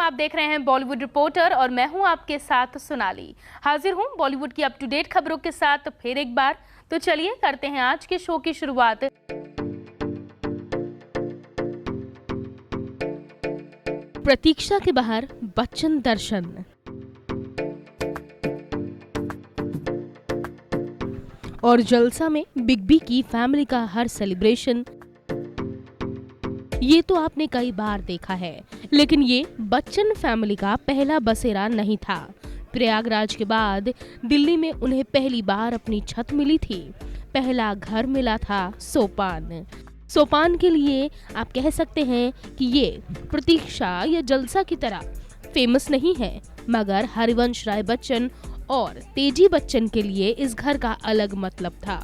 आप देख रहे हैं बॉलीवुड रिपोर्टर और मैं हूं आपके साथ सोनाली। हाजिर हूं बॉलीवुड की अप टू डेट खबरों के साथ फिर एक बार। तो चलिए करते हैं आज के शो की शुरुआत। प्रतीक्षा के बाहर बच्चन दर्शन। और जलसा में बिग बी की फैमिली का हर सेलिब्रेशन। ये तो आपने कई बार देखा है, लेकिन ये बच्चन फैमिली का पहला बसेरा नहीं था। प्रयागराज के बाद दिल्ली में उन्हें पहली बार अपनी छत मिली थी। पहला घर मिला था सोपान। सोपान के लिए आप कह सकते हैं कि ये प्रतीक्षा या जलसा की तरह फेमस नहीं है, मगर हरिवंश राय बच्चन और तेजी बच्चन के लिए इस घर का अलग मतलब था,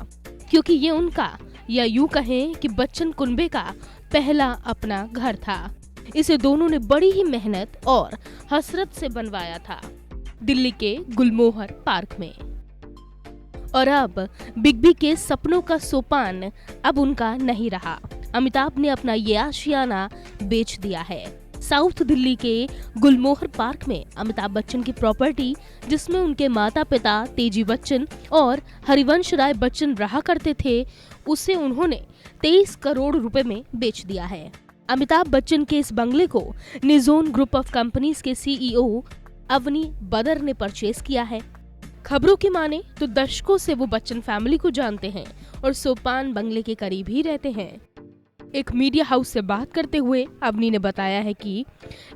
क्योंकि ये उनका या यूं कहें कि बच्चन कुनबे का पहला अपना घर था। इसे दोनों ने बड़ी ही मेहनत और हसरत से बनवाया था, दिल्ली के गुलमोहर पार्क में। और अब बिग बी के सपनों का सोपान अब उनका नहीं रहा। अमिताभ ने अपना ये आशियाना बेच दिया है। साउथ दिल्ली के गुलमोहर पार्क में अमिताभ बच्चन की प्रॉपर्टी, जिसमें उनके माता पिता तेजी बच्चन और हरिवंश राय बच्चन रहा करते थे, उसे उन्होंने 23 करोड़ रुपए में बेच दिया है। अमिताभ बच्चन के इस बंगले को निजोन ग्रुप ऑफ कंपनीज के सीईओ अवनी बदर ने परचेज किया है। खबरों की माने तो दशकों से वो बच्चन फैमिली को जानते हैं और सोपान बंगले के करीब ही रहते हैं। एक मीडिया हाउस से बात करते हुए अवनी ने बताया है कि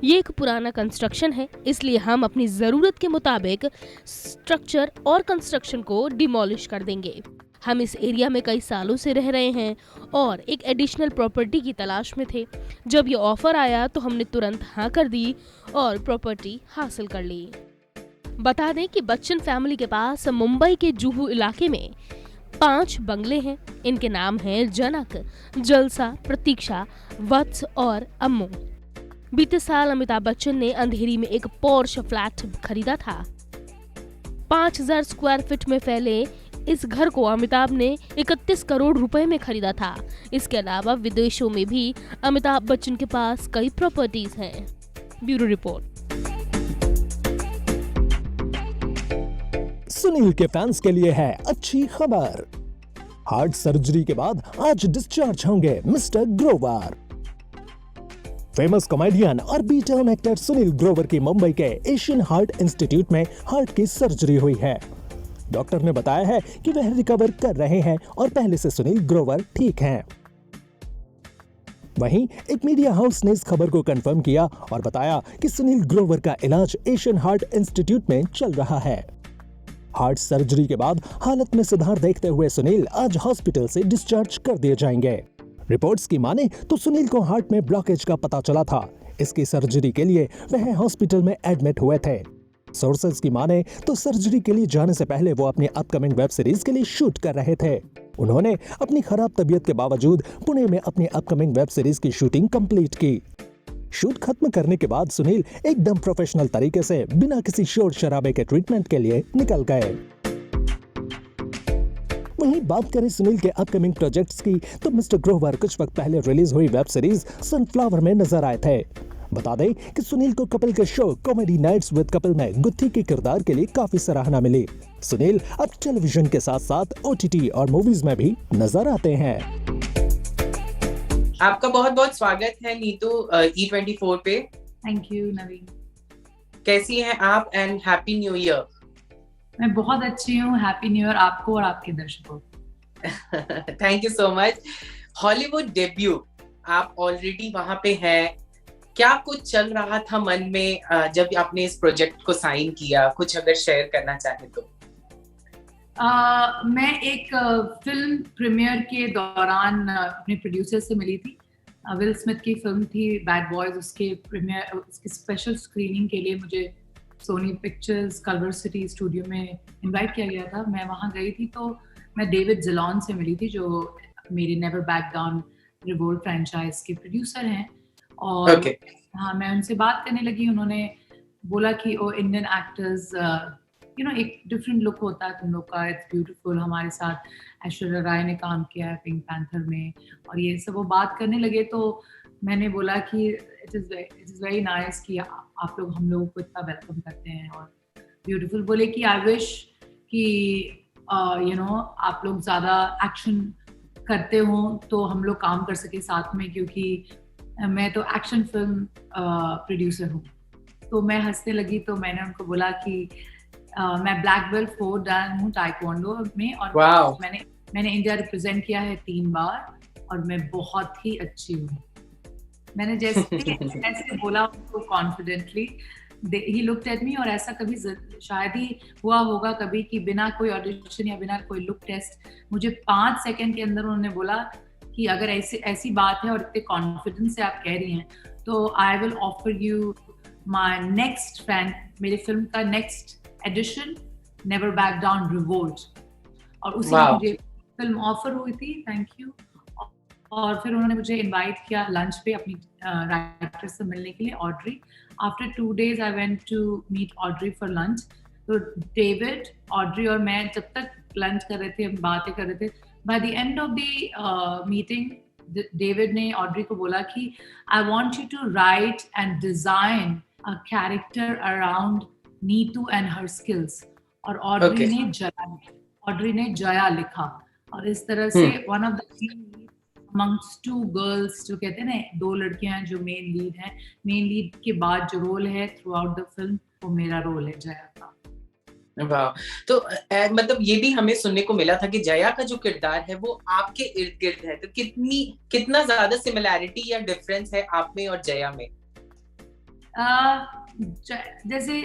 ये एक पुराना कंस्ट्रक्शन है, इसलिए हम अपनी जरूरत के मुताबिक स्ट्रक्चर और कंस्ट्रक्शन को डिमोलिश कर देंगे। हम इस एरिया में कई सालों से रह रहे हैं और एक एडिशनल प्रॉपर्टी की तलाश में थे। जब ये ऑफर आया तो हमने तुरंत हाँ कर दी और प्रॉपर्टी हासिल कर ली। बता दें कि बच्चन फैमिली के पास मुंबई के जुहू इलाके में 5 बंगले हैं। इनके नाम हैं जनक, जलसा, प्रतीक्षा, वत्स और अम्मू। बीते साल अमिताभ बच्चन ने अंधेरी में एक पोर्श फ्लैट खरीदा था। 5000 स्क्वायर फीट में फैले इस घर को अमिताभ ने 31 करोड़ रुपए में खरीदा था। इसके अलावा विदेशों में भी अमिताभ बच्चन के पास कई प्रॉपर्टीज हैं। Bureau report. सुनील के फैंस के लिए है अच्छी खबर। हार्ट सर्जरी के बाद आज डिस्चार्ज होंगे मिस्टर ग्रोवर। फेमस कॉमेडियन और B town actor Sunil Grover की मुंबई के एशियन हार्ट इंस्टीट्यूट में हार्ट की सर्जरी हुई है। डॉक्टर ने बताया है कि वह रिकवर कर रहे हैं और पहले से सुनील ग्रोवर ठीक हैं। वहीं एक मीडिया हाउस ने इस खबर को कंफर्म किया और बताया कि सुनील ग्रोवर का इलाज एशियन हार्ट इंस्टीट्यूट में चल रहा है। हार्ट सर्जरी के बाद हालत में सुधार देखते हुए सुनील आज हॉस्पिटल से डिस्चार्ज कर दिए जाएंगे। रिपोर्ट्स की माने तो सुनील को हार्ट में ब्लॉकेज का पता चला था। इसकी सर्जरी के लिए वह हॉस्पिटल में एडमिट हुए थे। सोर्सेज की माने तो सर्जरी के लिए जाने से पहले वो अपनी अपकमिंग वेब सीरीज के लिए शूट कर रहे थे। उन्होंने अपनी खराब तबीयत के बावजूद पुणे में अपनी अपकमिंग वेब सीरीज की शूटिंग कंप्लीट की। शूट खत्म करने के बाद सुनील एकदम प्रोफेशनल तरीके से बिना किसी शोर शराबे के ट्रीटमेंट के लिए निकल गए। वहीं बात करें सुनील के अपकमिंग प्रोजेक्ट्स की तो मिस्टर ग्रोवर कुछ वक्त पहले रिलीज हुई वेब सीरीज सनफ्लावर में नजर आए थे। बता दें कि सुनील को कपिल के show comedy nights with Kapil में गुत्थी के किरदार के लिए काफी सराहना मिली। सुनील अब टेलीविजन के साथ साथ ओटीटी और मूवीज में भी नजर आते हैं। आपका बहुत बहुत स्वागत है नीतू E24 पे। थैंक यू नवीन। कैसी हैं आप एंड हैप्पी न्यू ईयर। मैं बहुत अच्छी हूँ। हैप्पी न्यू ईयर आपको और आपके दर्शकों। Thank you so much. Hollywood debut, आप ऑलरेडी वहां पे हैं। क्या कुछ चल रहा था मन में जब आपने इस प्रोजेक्ट को साइन किया, कुछ अगर शेयर करना चाहे तो। मैं एक फिल्म प्रीमियर के दौरान अपने प्रोड्यूसर से मिली थी। विल स्मिथ की फिल्म थी बैड बॉयज, उसके प्रीमियर, उसकी स्पेशल स्क्रीनिंग के लिए मुझे Sony Pictures Culver City studio में इनवाइट किया गया था। मैं वहाँ गई थी तो मैं डेविड जिलॉन से मिली थी, जो मेरे never Back Down revolt franchise के प्रोड्यूसर हैं। और हाँ, मैं उनसे बात करने लगी। उन्होंने बोला कि ओ इंडियन एक्टर्स एक डिफरेंट लुक होता है तुम लोग का, इट्स ब्यूटीफुल। हमारे साथ ऐश्वर्या राय ने काम किया है पिंक पैंथर में, और ये सब वो बात करने लगे। तो मैंने बोला कि इट इज़ वेरी नाइस कि आप लोग हम लोगों को इतना वेलकम करते हैं और ब्यूटीफुल। बोले कि आई विश कि आप लोग ज़्यादा एक्शन करते हो तो हम लोग काम कर सके साथ में, क्योंकि मैं तो एक्शन फिल्म प्रोड्यूसर हूँ। तो मैं हंसने लगी, तो मैंने उनको बोला कि मैं ब्लैक बेल्ट 4 डन हूँ ताइक्वांडो में, और wow. मैंने इंडिया रिप्रेजेंट किया है 3 बार और मैं बहुत ही अच्छी हूँ। मैंने ऐसे बोला उनको confidently, he looked at me, और ऐसा कभी शायद ही हुआ होगा कभी कि बिना कोई ऑडिशन या बिना कोई लुक टेस्ट मुझे 5 सेकंड के अंदर उन्होंने बोला कि अगर ऐसी बात है और इतने कॉन्फिडेंस से आप कह रही हैं तो I will offer you my next fan, मेरी फिल्म का next edition Never Back Down Revolt. और उसी में मुझे फिल्म ऑफर हुई थी, थैंक यू। और फिर उन्होंने मुझे इनवाइट किया लंच पे अपनी राइटर से मिलने के लिए, Audrey. After 2 days I went to meet Audrey for lunch. तो डेविड, ऑड्री और मैं जब तक लंच कर रहे थे, हम बातें कर रहे थे, by the end of the meeting David ने ऑड्री को बोला कि I want you to write and design a character around Neetu and her skills. और ऑड्री ने जया लिखा, और इस तरह से one of the amongst 2 girls, जो कहते हैं ना 2 लड़कियां हैं जो मेन लीड हैं, मेन लीड के बाद जो रोल है थ्रू आउट द फिल्म वो मेरा रोल है, जया का। वाह, तो मतलब ये भी हमें सुनने को मिला था कि जया का जो किरदार है वो आपके इर्द गिर्द है, तो कितना ज्यादा सिमिलैरिटी या डिफरेंस है आप में और जया में? जैसे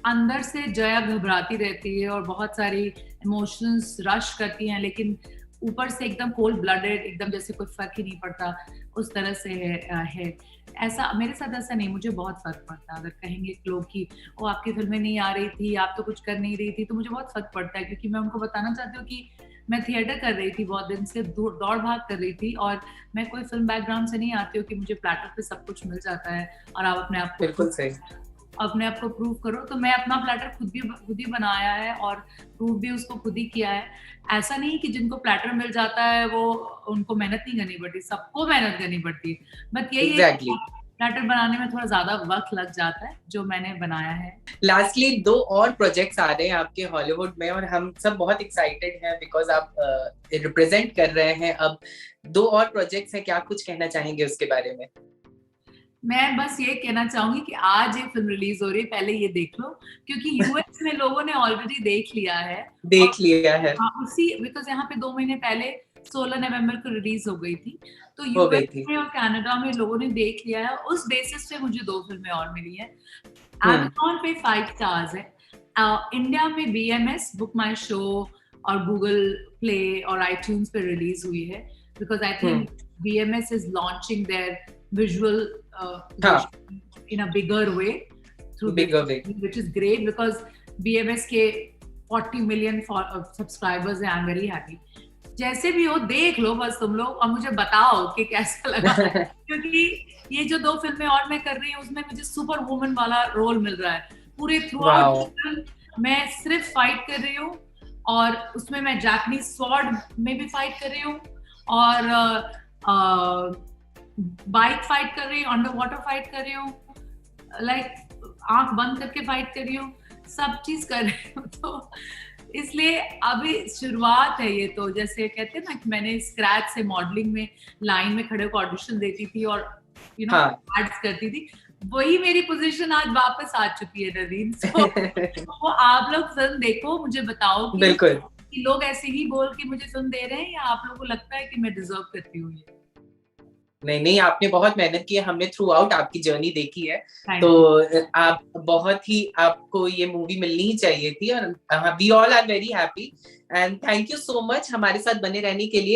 अंदर से जया घबराती रहती है और बहुत सारी इमोशंस रश करती हैं, लेकिन ऊपर से एकदम कोल्ड ब्लडेड, एकदम जैसे कोई फर्क ही नहीं पड़ता, उस तरह से है। ऐसा मेरे साथ ऐसा नहीं, मुझे बहुत फर्क पड़ता। अगर कहेंगे लोग कि वो आपकी फिल्में नहीं आ रही थी, आप तो कुछ कर नहीं रही थी, तो मुझे बहुत फर्क पड़ता है, क्योंकि मैं उनको बताना चाहती हूँ कि मैं थिएटर कर रही थी, बहुत दिन से दौड़ भाग कर रही थी, और मैं कोई फिल्म बैकग्राउंड से नहीं आती हूँ कि मुझे प्लेटर पे सब कुछ मिल जाता है और आप अपने आप को प्रूव करो। तो मैं अपना प्लेटर खुद ही बनाया है और प्रूव भी उसको खुद ही किया है। ऐसा नहीं कि जिनको प्लेटर मिल जाता है वो उनको मेहनत नहीं करनी पड़ती, सबको मेहनत करनी पड़ती है। बट यही है, प्लेटर बनाने में थोड़ा ज्यादा वक्त लग जाता है, जो मैंने बनाया है। लास्टली 2 और प्रोजेक्ट्स आ रहे हैं आपके हॉलीवुड में, और हम सब बहुत एक्साइटेड हैं बिकॉज आप रिप्रेजेंट कर रहे हैं। अब 2 और प्रोजेक्ट्स हैं, क्या कुछ कहना चाहेंगे उसके बारे में? मैं बस ये कहना चाहूंगी कि आज ये फिल्म रिलीज हो रही है, पहले ये देख लो, क्योंकि यूएस में लोगों ने ऑलरेडी देख लिया है। उसी बिकॉज यहाँ पे 2 महीने पहले 16 नवंबर को रिलीज हो गई थी, तो यूएस में और कनाडा में लोगों ने देख लिया है। उस बेसिस पे मुझे 2 फिल्में और मिली है। Amazon पे 5 स्टार्स है। इंडिया में BMS बुक माई शो और गूगल प्ले और iTunes पे रिलीज हुई है, because I think BMS is launching there visual in a bigger way, which is great because BMS के 40 million subscribers हैं। I'm very happy। जैसे भी हो देख लो बस तुम लोग, और मुझे बताओ कि कैसा लगा क्योंकि ये जो 2 फिल्में और मैं कर रही हूँ उसमें मुझे सुपर वुमन वाला रोल मिल रहा है। पूरे थ्रू आउट फिल्म मैं सिर्फ फाइट कर रही हूँ, और उसमें मैं जापानीज स्वॉर्ड में भी फाइट कर रही हूँ, और बाइक फाइट कर रही हूँ, अंडर वाटर फाइट कर रही हूँ, लाइक आंख बंद करके फाइट कर रही हूँ, सब चीज कर रही हूँ। तो इसलिए अभी शुरुआत है ये, तो जैसे कहते हैं ना कि मैंने स्क्रैच से मॉडलिंग में लाइन में खड़े होकर ऑडिशन देती थी और एड्स करती थी, वही मेरी पोजीशन आज वापस आ चुकी है नवीन। तो आप लोग फिल्म देखो, मुझे बताओ कि लोग ऐसे ही बोल के मुझे फिल्म दे रहे हैं या आप लोगों को लगता है कि मैं डिजर्व करती हूँ ये? नहीं, आपने बहुत मेहनत की है, हमने थ्रू आउट आपकी जर्नी देखी है, तो आप बहुत ही, आपको ये मूवी मिलनी ही चाहिए थी, और we all are very happy and thank you so much हमारे साथ बने रहने के लिए।